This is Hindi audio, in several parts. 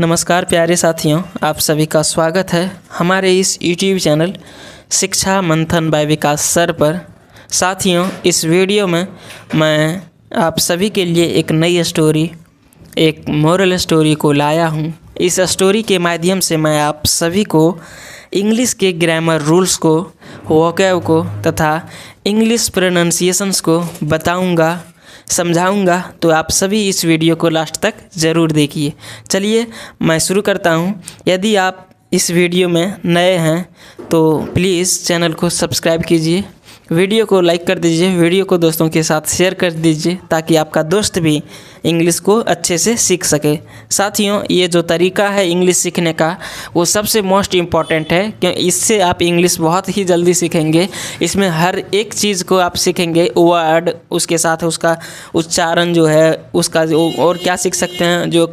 नमस्कार प्यारे साथियों, आप सभी का स्वागत है हमारे इस YouTube चैनल शिक्षा मंथन बाय विकास सर पर। साथियों, इस वीडियो में मैं आप सभी के लिए एक नई स्टोरी, एक मोरल स्टोरी को लाया हूँ। इस स्टोरी के माध्यम से मैं आप सभी को इंग्लिश के ग्रामर रूल्स को, वोकैब को तथा इंग्लिश प्रोनाउंसिएशंस को बताऊँगा, समझाऊंगा। तो आप सभी इस वीडियो को लास्ट तक ज़रूर देखिए। चलिए मैं शुरू करता हूं। यदि आप इस वीडियो में नए हैं तो प्लीज़ चैनल को सब्सक्राइब कीजिए, वीडियो को लाइक कर दीजिए, वीडियो को दोस्तों के साथ शेयर कर दीजिए ताकि आपका दोस्त भी इंग्लिश को अच्छे से सीख सके। साथियों, ये जो तरीका है इंग्लिश सीखने का वो सबसे मोस्ट इम्पॉर्टेंट है, क्योंकि इससे आप इंग्लिश बहुत ही जल्दी सीखेंगे। इसमें हर एक चीज़ को आप सीखेंगे, वर्ड, उसके साथ उसका उच्चारण जो है उसका, और क्या सीख सकते हैं, जो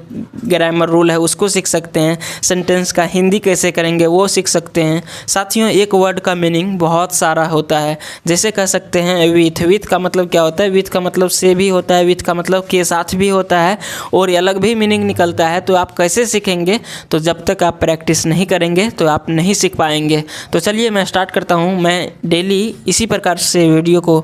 ग्रामर रूल है उसको सीख सकते हैं, सेंटेंस का हिंदी कैसे करेंगे वो सीख सकते हैं। साथियों, एक वर्ड का मीनिंग बहुत सारा होता है। जैसे कह सकते हैं विथ, विथ का मतलब क्या होता है, विथ का मतलब से भी होता है, विथ का मतलब के साथ भी होता है, और अलग भी मीनिंग निकलता है। तो आप कैसे सीखेंगे? तो जब तक आप प्रैक्टिस नहीं करेंगे तो आप नहीं सीख पाएंगे। तो चलिए मैं स्टार्ट करता हूँ। मैं डेली इसी प्रकार से वीडियो को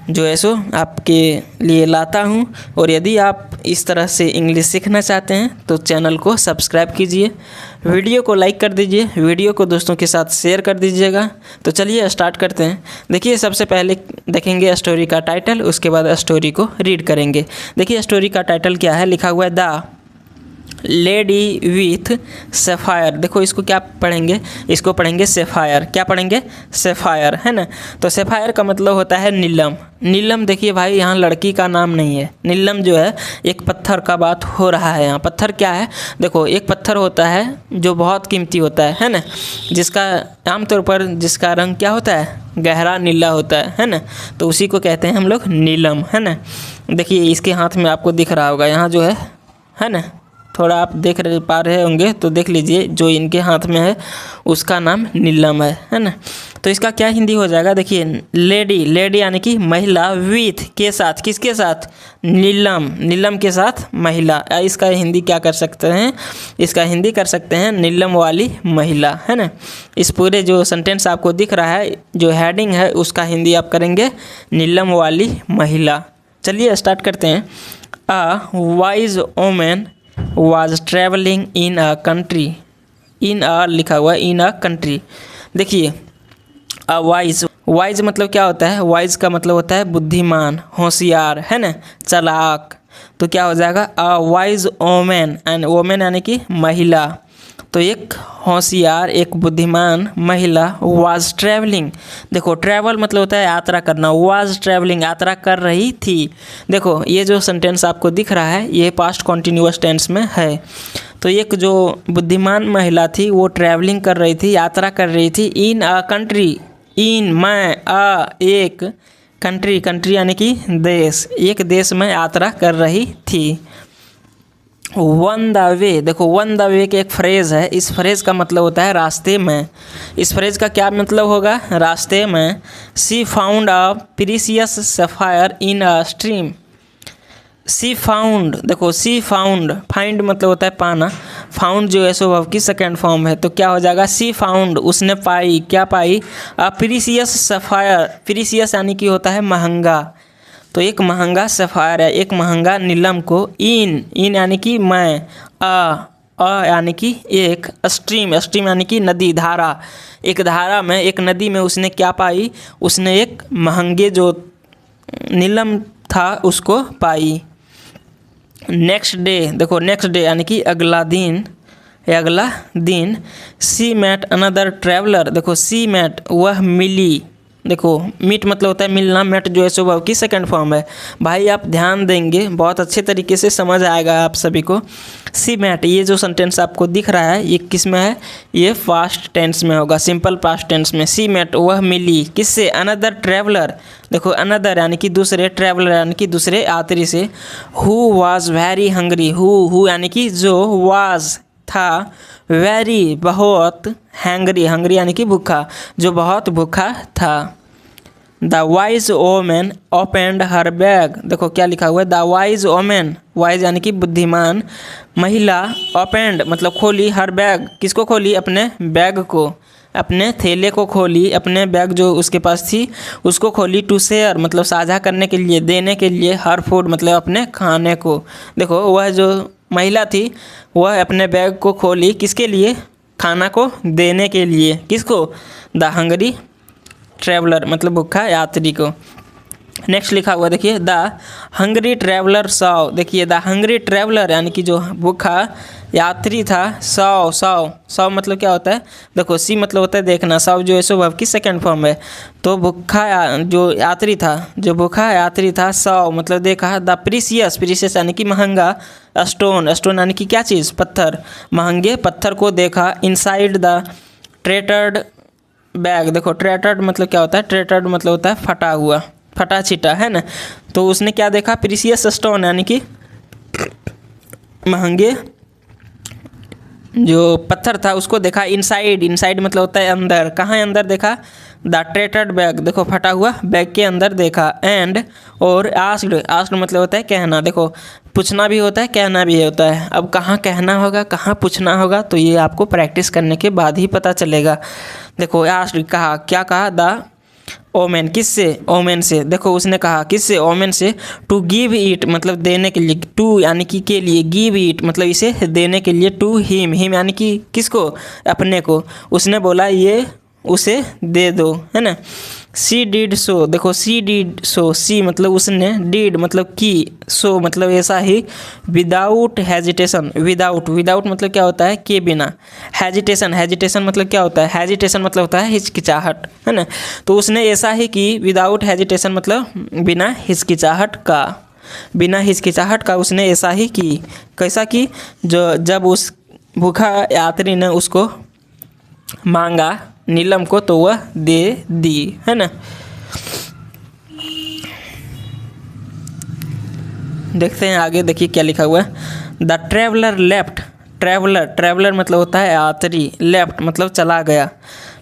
जो है सो आपके लिए लाता हूँ, और यदि आप इस तरह से इंग्लिश सीखना चाहते हैं तो चैनल को सब्सक्राइब कीजिए, वीडियो को लाइक कर दीजिए, वीडियो को दोस्तों के साथ शेयर कर दीजिएगा। तो चलिए स्टार्ट करते हैं। देखिए, सबसे पहले देखेंगे स्टोरी का टाइटल, उसके बाद स्टोरी को रीड करेंगे। देखिए स्टोरी का टाइटल क्या है, लिखा हुआ है द लेडी विथ सेफायर। देखो इसको क्या पढ़ेंगे, इसको पढ़ेंगे सेफायर। क्या पढ़ेंगे? सेफायर, है ना। तो सेफायर का मतलब होता है नीलम। नीलम, देखिए भाई, यहाँ लड़की का नाम नहीं है। नीलम जो है एक पत्थर का बात हो रहा है यहाँ। पत्थर क्या है? देखो, एक पत्थर होता है जो बहुत कीमती होता है ना, जिसका आमतौर पर जिसका रंग क्या होता है, गहरा नीला होता है ना। तो उसी को कहते हैं हम लोग नीलम, है ना। देखिए इसके हाथ में आपको दिख रहा होगा यहाँ जो है ना, थोड़ा आप देख पा रहे होंगे तो देख लीजिए, जो इनके हाथ में है उसका नाम नीलम है ना। तो इसका क्या हिंदी हो जाएगा? देखिए, लेडी, लेडी यानी कि महिला, विथ के साथ, किसके साथ? नीलम, नीलम के साथ महिला। इसका हिंदी क्या कर सकते हैं? इसका हिंदी कर सकते हैं नीलम वाली महिला, है ना। इस पूरे जो सेंटेंस आपको दिख रहा है, जो हेडिंग है, उसका हिंदी आप करेंगे नीलम वाली महिला। चलिए स्टार्ट करते हैं। A wise woman was traveling in a country, in a लिखा हुआ है in a country। देखिए, a wise, wise मतलब क्या होता है? wise का मतलब होता है बुद्धिमान, होशियार, है ना, चालाक। तो क्या हो जाएगा? a wise woman, and woman यानी कि महिला। तो एक होशियार, एक बुद्धिमान महिला वाज ट्रैवलिंग। देखो, ट्रैवल मतलब होता है यात्रा करना। वाज ट्रैवलिंग, यात्रा कर रही थी। देखो ये जो सेंटेंस आपको दिख रहा है ये पास्ट कॉन्टिन्यूअस टेंस में है। तो एक जो बुद्धिमान महिला थी वो ट्रैवलिंग कर रही थी, यात्रा कर रही थी इन अ कंट्री, इन में एक कंट्री, कंट्री यानी कि देश, एक देश में यात्रा कर रही थी। वन द वे, देखो वन द वे के एक फ्रेज़ है। इस फ्रेज़ का मतलब होता है रास्ते में। इस फ्रेज़ का क्या मतलब होगा? रास्ते में। She found a precious sapphire in a stream. She found, देखो सी फाउंड, फाइंड मतलब होता है पाना, फाउंड जो है सो वर्ब की सेकेंड फॉर्म है। तो क्या हो जाएगा? सी फाउंड, उसने पाई, क्या पाई? अ प्रीसियस सफायर। प्रीसियस यानी कि होता है महंगा। तो एक महंगा सफ़ायर है, एक महंगा नीलम को इन यानी कि मैं, अ यानी कि एक, स्ट्रीम, स्ट्रीम यानी कि नदी, धारा, एक धारा में, एक नदी में उसने क्या पाई? उसने एक महंगे जो नीलम था उसको पाई। नेक्स्ट डे, देखो नेक्स्ट डे यानी कि अगला दिन, अगला दिन। She met another traveller. देखो सी मेट, वह मिली। देखो मीट मतलब होता है मिलना, मेट जो है सो वर्ब की सेकंड फॉर्म है। भाई आप ध्यान देंगे, बहुत अच्छे तरीके से समझ आएगा आप सभी को। सी मेट, ये जो सेंटेंस आपको दिख रहा है ये किस में है? ये पास्ट टेंस में होगा, सिंपल पास्ट टेंस में। सी मेट, वह मिली, किससे? Another traveller. देखो अनदर यानी कि दूसरे, ट्रैवलर यानी कि दूसरे यात्री से। Who was very hungry, who यानी कि जो, वाज था, वेरी बहुत, हैंगरी, हंग्री यानी कि भूखा, जो बहुत भूखा था। The wise women opened her bag. देखो क्या लिखा हुआ है? द वाइज वोमेन, वाइज यानी कि बुद्धिमान महिला ओपेंड मतलब खोली हर बैग, किसको खोली? अपने बैग को, अपने थैले को खोली, अपने बैग जो उसके पास थी उसको खोली। टू शेयर मतलब साझा करने के लिए, देने के लिए। हर फूड मतलब अपने खाने को। देखो वह जो महिला थी वह अपने बैग को खोली, किसके लिए? खाना को देने के लिए। किसको? द हंगरी ट्रैवलर मतलब भूखा यात्री को। नेक्स्ट लिखा हुआ देखिए, द हंगरी ट्रैवलर सॉ। देखिए द हंगरी ट्रैवलर यानी कि जो भूखा यात्री था, सॉ मतलब क्या होता है? देखो सी मतलब होता है देखना, सॉ जो है सो वर्ब की सेकंड फॉर्म है। तो भूखा जो यात्री था, जो भूखा यात्री था, सॉ मतलब देखा। द प्रीसियस यानी कि महंगा, स्टोन यानी कि क्या चीज़? पत्थर, महंगे पत्थर को देखा। Inside the tattered bag. देखो ट्रेटर्ड मतलब क्या होता है? ट्रेटर्ड मतलब होता है फटा हुआ, फटा छिटा, है ना। तो उसने क्या देखा? प्रीसियस स्टोन यानी कि महंगे जो पत्थर था उसको देखा। इनसाइड मतलब होता है अंदर। कहाँ अंदर देखा? द ट्रेटर्ड बैग, देखो फटा हुआ बैग के अंदर देखा। एंड और आस्क्ड मतलब होता है कहना। देखो पूछना भी होता है, कहना भी होता है। अब कहाँ कहना होगा, कहाँ पूछना होगा, तो ये आपको प्रैक्टिस करने के बाद ही पता चलेगा। देखो आस्क्ड कहा, क्या कहा? द ओमेन, किससे? ओमेन से। देखो उसने कहा किससे? ओमेन से। टू गिव इट मतलब देने के लिए, टू यानी कि के लिए, गिव इट मतलब इसे देने के लिए। टू हिम यानी कि किसको? अपने को। उसने बोला ये उसे दे दो, है ना। सी डिड सो। देखो सी डिड सो, सी मतलब उसने, डिड मतलब की, सो मतलब ऐसा ही। विदाउट हेजिटेशन, विदाउट मतलब क्या होता है? के बिना। हेजिटेशन मतलब क्या होता है? हेजिटेशन मतलब होता है हिचकिचाहट, है ना। तो उसने ऐसा ही की, विदाउट हेजिटेशन मतलब बिना हिचकिचाहट का। बिना हिचकिचाहट का उसने ऐसा ही की। कैसा की? जो जब उस भूखा यात्री ने उसको मांगा नीलम को तो वह दे दी, है ना। देखते हैं आगे, देखिए क्या लिखा हुआ है। The traveller left. ट्रैवलर मतलब होता है यात्री, लेफ्ट मतलब चला गया,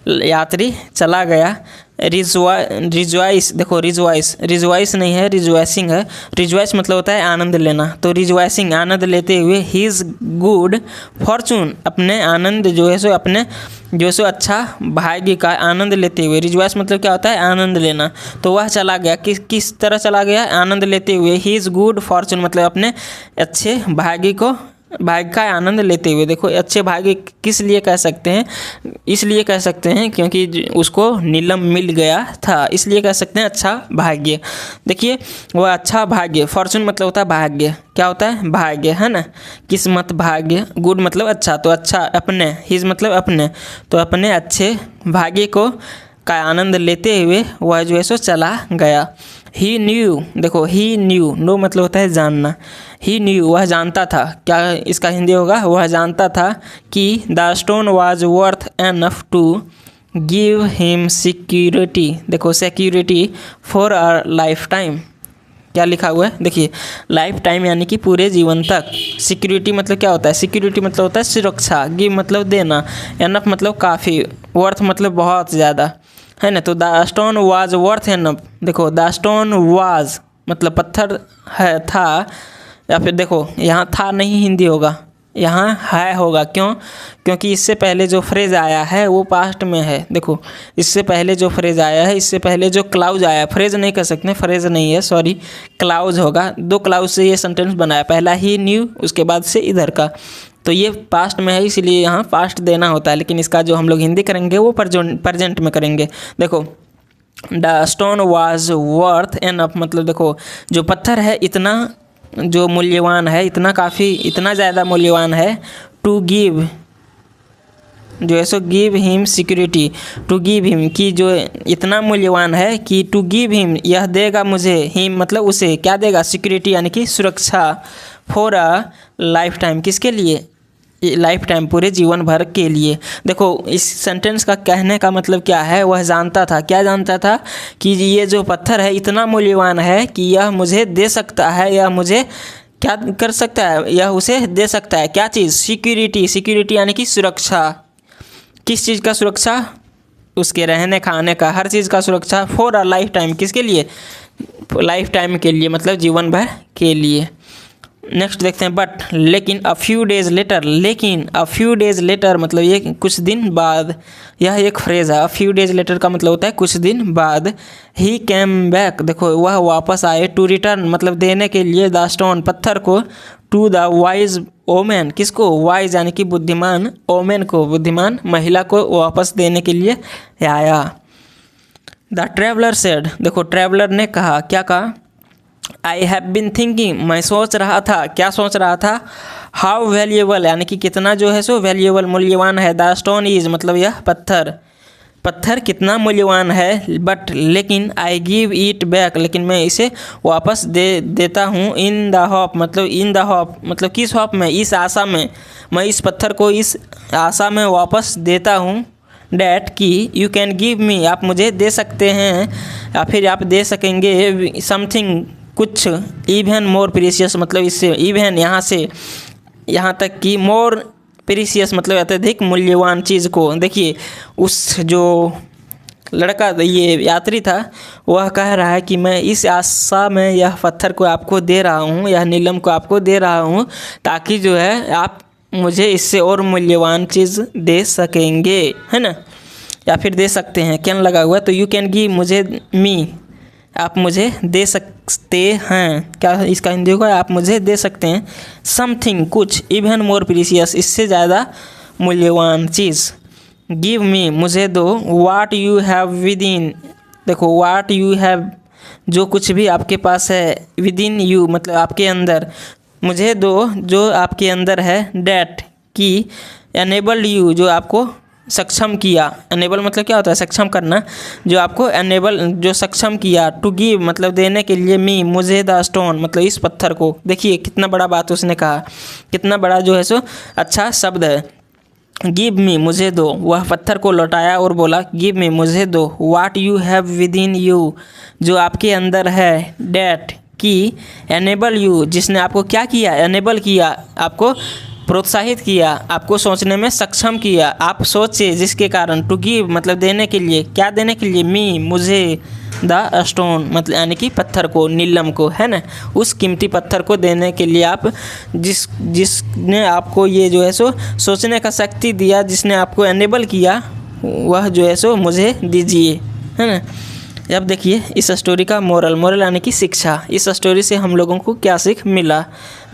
यात्री चला गया। रिजॉइस, देखो रिजॉइस नहीं है, रिजॉइसिंग है। रिजॉइस मतलब होता है आनंद लेना, तो रिजॉइसिंग आनंद लेते हुए। हिज गुड फॉर्चून अपने आनंद जो है सो, अपने जो सो अच्छा भाग्य का आनंद लेते हुए। रिजॉइस मतलब क्या होता है? आनंद लेना। तो वह चला गया, किस तरह चला गया? आनंद लेते हुए। हिज गुड फॉर्चून मतलब अपने अच्छे भाग्य का आनंद लेते हुए। देखो अच्छे भाग्य किस लिए कह सकते हैं? इसलिए कह सकते हैं क्योंकि उसको नीलम मिल गया था, इसलिए कह सकते हैं अच्छा भाग्य। देखिए वह अच्छा भाग्य, फॉर्चून मतलब होता है भाग्य, क्या होता है? भाग्य, है ना। किस्मत, भाग्य। गुड मतलब अच्छा, तो अच्छा अपने, हिज मतलब अपने, तो अपने अच्छे भाग्य का आनंद लेते हुए वह जो है सो चला गया। ही न्यू, देखो ही न्यू, नो मतलब होता है जानना। ही न्यू वह जानता था, क्या इसका हिंदी होगा? वह जानता था कि the stone was worth enough to give him security. देखो security for a lifetime. क्या लिखा हुआ है? देखिए लाइफ टाइम यानी कि पूरे जीवन तक। सिक्योरिटी मतलब क्या होता है? सिक्योरिटी मतलब होता है सुरक्षा। गिव मतलब देना, एनफ मतलब काफ़ी, वर्थ मतलब बहुत ज़्यादा, है ना। तो the stone was worth enough. देखो द स्टोन वाज मतलब पत्थर है, था, या फिर देखो यहाँ था नहीं हिंदी होगा, यहाँ है होगा। क्यों? क्योंकि इससे पहले जो फ्रेज आया है वो पास्ट में है। देखो इससे पहले जो फ्रेज आया है, इससे पहले जो क्लाउज आया, फ्रेज नहीं कर सकते, फ्रेज नहीं है सॉरी, क्लाउज होगा। दो क्लाउज से ये सेंटेंस बनाया, पहला ही न्यू, उसके बाद से इधर का, तो ये पास्ट में है इसलिए यहाँ पास्ट देना होता है। लेकिन इसका जो हम लोग हिंदी करेंगे वो प्रेजेंट में करेंगे। देखो the stone was worth enough मतलब देखो जो पत्थर है इतना जो मूल्यवान है, इतना काफ़ी, इतना ज़्यादा मूल्यवान है। टू गिव जो है सो give him security, to give him की जो इतना मूल्यवान है कि टू गिव हिम यह देगा मुझे, हिम मतलब उसे, क्या देगा? सिक्योरिटी यानी कि सुरक्षा। फॉर अ लाइफ टाइम, किसके लिए? लाइफ टाइम पूरे जीवन भर के लिए। देखो इस सेंटेंस का कहने का मतलब क्या है? वह जानता था, क्या जानता था? कि ये जो पत्थर है इतना मूल्यवान है कि यह मुझे दे सकता है, यह मुझे क्या कर सकता है? यह उसे दे सकता है, क्या चीज़? सिक्योरिटी यानी कि सुरक्षा। किस चीज़ का सुरक्षा? उसके रहने खाने का, हर चीज़ का सुरक्षा। फॉर अ लाइफ टाइम, किसके लिए? लाइफ टाइम के लिए मतलब जीवन भर के लिए। नेक्स्ट देखते हैं बट लेकिन अ फ्यू डेज लेटर, लेकिन अ फ्यू डेज लेटर मतलब ये कुछ दिन बाद, यह एक फ्रेज है। अ फ्यू डेज लेटर का मतलब होता है कुछ दिन बाद। ही कैम बैक, देखो वह वापस आए, टू रिटर्न मतलब देने के लिए, द स्टोन पत्थर को, टू द वाइज ओमेन, किसको, वाइज यानी कि बुद्धिमान, ओमेन को बुद्धिमान महिला को वापस देने के लिए आया। द ट्रैवलर सेड, देखो ट्रैवलर ने कहा, क्या कहा, आई हैव बिन थिंकिंग, मैं सोच रहा था, क्या सोच रहा था, हाउ वैल्यूएबल यानी कि कितना जो है सो वैल्यूएबल मूल्यवान है, द स्टोन इज मतलब यह पत्थर कितना मूल्यवान है, बट लेकिन आई गिव इट बैक लेकिन मैं इसे वापस देता हूँ, इन द होप मतलब इन द होप मतलब किस होप में, इस आशा में, मैं इस पत्थर को इस आशा में वापस देता हूँ, डैट कि यू कैन गिव मी, आप मुझे दे सकते हैं या फिर आप दे सकेंगे, समथिंग कुछ, इवन मोर प्रीशियस मतलब इससे, इवन यहाँ से यहाँ तक कि मोर प्रीशियस मतलब अत्यधिक मूल्यवान चीज़ को। देखिए उस जो लड़का ये यात्री था वह कह रहा है कि मैं इस आशा में यह पत्थर को आपको दे रहा हूँ, यह नीलम को आपको दे रहा हूँ ताकि जो है आप मुझे इससे और मूल्यवान चीज़ दे सकेंगे, है ना, या फिर दे सकते हैं, कैन लगा हुआ, तो यू कैन गिव मुझे मी, आप मुझे दे सकते हैं, क्या इसका हिंदी होगा, आप मुझे दे सकते हैं, समथिंग कुछ, इवन मोर प्रीशियस इससे ज़्यादा मूल्यवान चीज़, गिव मी मुझे दो, what you have with in, देखो व्हाट यू हैव जो कुछ भी आपके पास है, विद इन यू मतलब आपके अंदर, मुझे दो जो आपके अंदर है, डैट की एनेबल्ड यू जो आपको सक्षम किया, एनेबल मतलब क्या होता है, सक्षम करना, जो आपको एनेबल जो सक्षम किया, टू गिव मतलब देने के लिए, मी मुझे, द स्टोन मतलब इस पत्थर को। देखिए कितना बड़ा बात उसने कहा, कितना बड़ा जो है सो अच्छा शब्द है, गिव मी मुझे दो, वह पत्थर को लौटाया और बोला गिव मी मुझे दो, what you have with in you जो आपके अंदर है, डैट की एनेबल यू जिसने आपको क्या किया, एनेबल किया, आपको प्रोत्साहित किया, आपको सोचने में सक्षम किया, आप सोचे जिसके कारण, टू गिव मतलब देने के लिए, क्या देने के लिए, मी मुझे, द स्टोन मतलब यानी कि पत्थर को, नीलम को, है ना, उस कीमती पत्थर को देने के लिए आप जिसने आपको ये जो है सो सोचने का शक्ति दिया, जिसने आपको एनेबल किया, वह जो है सो मुझे दीजिए, है ना। अब देखिए इस स्टोरी का मोरल यानी कि शिक्षा, इस स्टोरी से हम लोगों को क्या सीख मिला।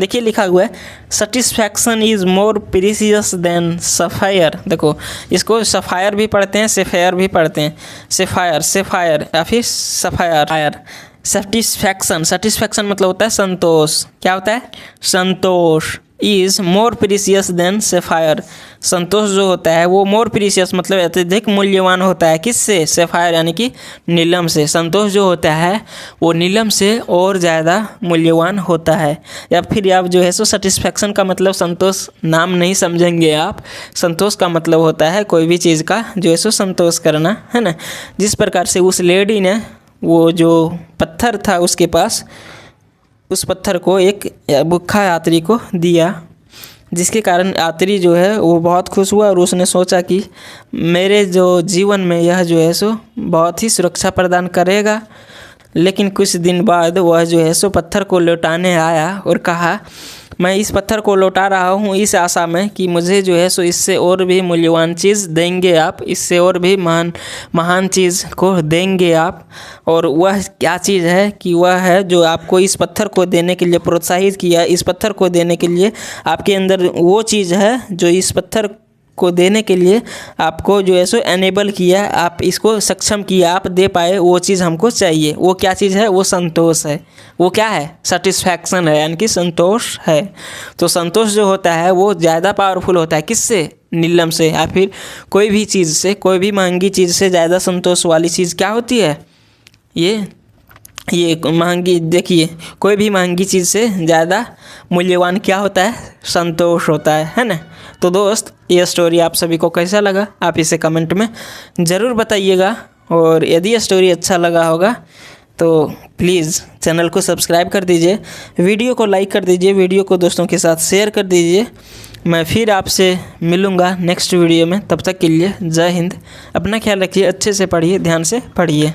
देखिए लिखा हुआ है satisfaction is more precious than sapphire, देखो इसको सफ़ायर भी पढ़ते हैं, सेफायर भी पढ़ते हैं, सेफायर या फिर सफ़ायर। सेटिस्फैक्शन मतलब होता है संतोष, क्या होता है, संतोष, is more precious than sapphire, संतोष जो होता है वो मोर प्रीशियस मतलब अत्यधिक मूल्यवान होता है, किससे, सेफायर यानी कि नीलम से, संतोष जो होता है वो नीलम से और ज़्यादा मूल्यवान होता है। या फिर आप जो है सो सेटिस्फैक्शन का मतलब संतोष नाम नहीं समझेंगे आप, संतोष का मतलब होता है कोई भी चीज़ का जो है सो संतोष करना, है ना। जिस प्रकार से उस लेडी ने वो जो पत्थर था उसके पास, उस पत्थर को एक भूखा यात्री को दिया, जिसके कारण यात्री जो है वो बहुत खुश हुआ और उसने सोचा कि मेरे जो जीवन में यह जो है सो बहुत ही सुरक्षा प्रदान करेगा। लेकिन कुछ दिन बाद वह जो है सो पत्थर को लौटाने आया और कहा मैं इस पत्थर को लौटा रहा हूँ इस आशा में कि मुझे जो है सो इससे और भी मूल्यवान चीज़ देंगे आप, इससे और भी महान चीज़ को देंगे आप। और वह क्या चीज़ है कि वह है जो आपको इस पत्थर को देने के लिए प्रोत्साहित किया, इस पत्थर को देने के लिए आपके अंदर वो चीज़ है जो इस पत्थर को देने के लिए आपको जो है सो एनेबल किया, आप इसको सक्षम किया, आप दे पाए, वो चीज़ हमको चाहिए। वो क्या चीज़ है, वो संतोष है, वो क्या है, सेटिस्फैक्शन है यानी कि संतोष है। तो संतोष जो होता है वो ज़्यादा पावरफुल होता है, किससे, नीलम से, या फिर कोई भी चीज़ से, कोई भी महंगी चीज़ से ज़्यादा संतोष वाली चीज़ क्या होती है, ये महंगी, देखिए कोई भी महंगी चीज़ से ज़्यादा मूल्यवान क्या होता है, संतोष होता है ना। तो दोस्त ये स्टोरी आप सभी को कैसा लगा आप इसे कमेंट में ज़रूर बताइएगा, और यदि ये स्टोरी अच्छा लगा होगा तो प्लीज़ चैनल को सब्सक्राइब कर दीजिए, वीडियो को लाइक कर दीजिए, वीडियो को दोस्तों के साथ शेयर कर दीजिए। मैं फिर आपसे मिलूँगा नेक्स्ट वीडियो में, तब तक के लिए जय हिंद, अपना ख्याल रखिए, अच्छे से पढ़िए, ध्यान से पढ़िए।